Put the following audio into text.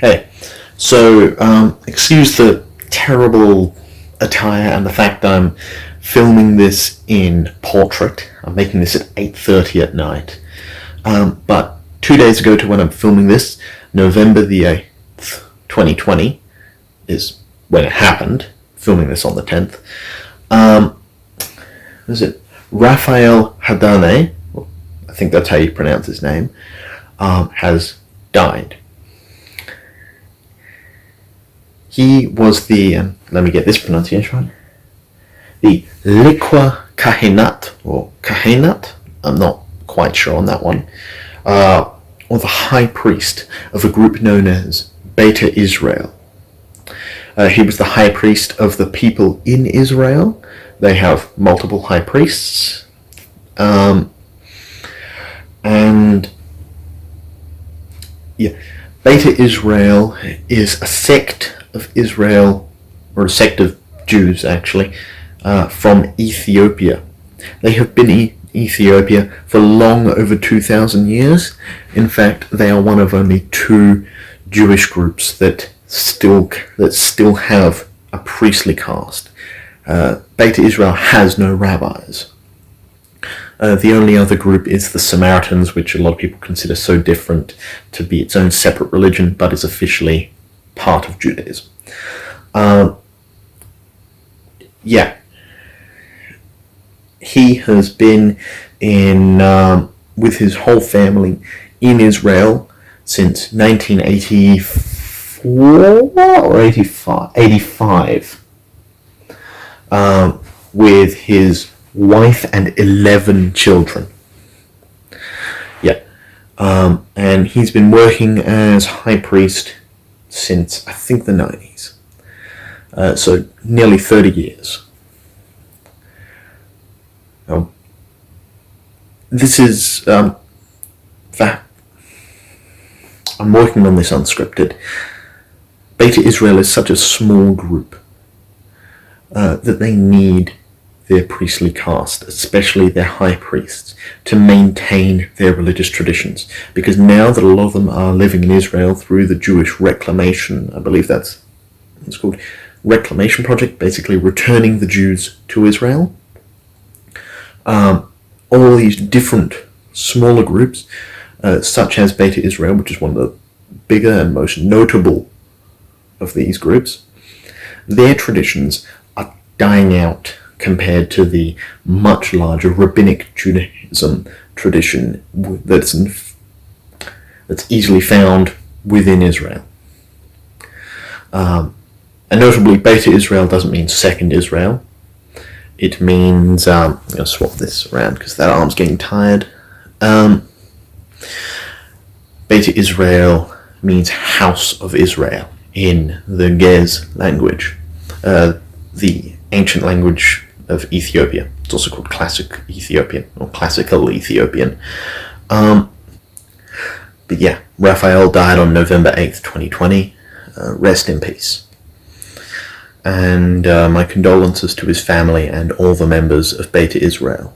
Hey, so excuse the terrible attire and the fact that I'm filming this in portrait. I'm making this at 8:30 at night. But 2 days ago to when I'm filming this, November the 8th, 2020, is when it happened. Filming this on the 10th. Is it Raphael Hadane? Well, I think that's how you pronounce his name. Has died. He was the, let me get this pronunciation right, the Liqa Kahenat, or Kahenat, I'm not quite sure on that one, or the high priest of a group known as WithA-K. He was the high priest of the people in Israel. They have multiple high priests, and yeah, WithA-K is a sect of Israel, or a sect of Jews actually, from Ethiopia. They have been in Ethiopia for long over 2,000 years. In fact, they are one of only two Jewish groups that still have a priestly caste. WithA-K has no rabbis. The only other group is the Samaritans, which a lot of people consider so different to be its own separate religion, but is officially part of Judaism. He has been in with his whole family in Israel since 1984 or 85, with his wife and 11 children. And he's been working as high priest since, I think, the 90s. So nearly 30 years. This is that I'm working on this unscripted. WithA-K is such a small group that they need their priestly caste, especially their high priests, to maintain their religious traditions. Because now that a lot of them are living in Israel through the Jewish Reclamation, I believe that's what it's called, Reclamation Project, basically returning the Jews to Israel. All these different smaller groups, such as WithA-K, which is one of the bigger and most notable of these groups, their traditions are dying out compared to the much larger rabbinic Judaism tradition that's easily found within Israel. And notably, WithA-K doesn't mean Second Israel. It means, I'm going to swap this around because that arm's getting tired. WithA-K means House of Israel in the Gez language, the ancient language of Ethiopia. It's also called Classic Ethiopian, or Classical Ethiopian. But yeah, Raphael died on November 8th, 2020. Rest in peace. And my condolences to his family and all the members of WithA-K.